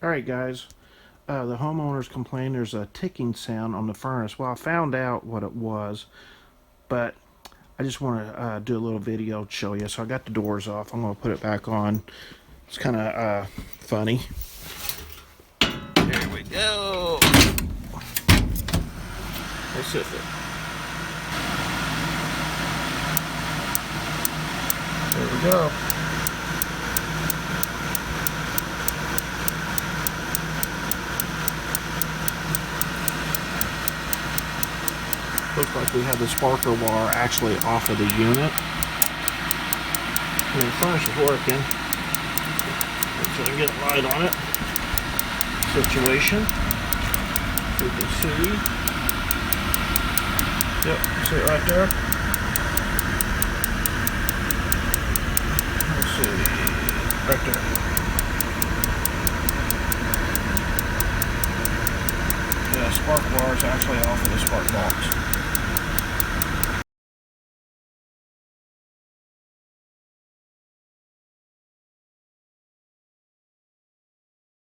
Alright guys, the homeowners complained there's a ticking sound on the furnace. Well, I found out what it was, but I just want to do a little video to show you. So I got the doors off. I'm going to put it back on. It's kind of funny. There we go. Let's see if it. There we go. Looks like we have the sparker wire actually off of the unit. And the furnace is working. So I can get a light on it. Situation. You can see. Yep, see it right there. Let's see. Right there. Yeah, spark wire is actually off of the spark box.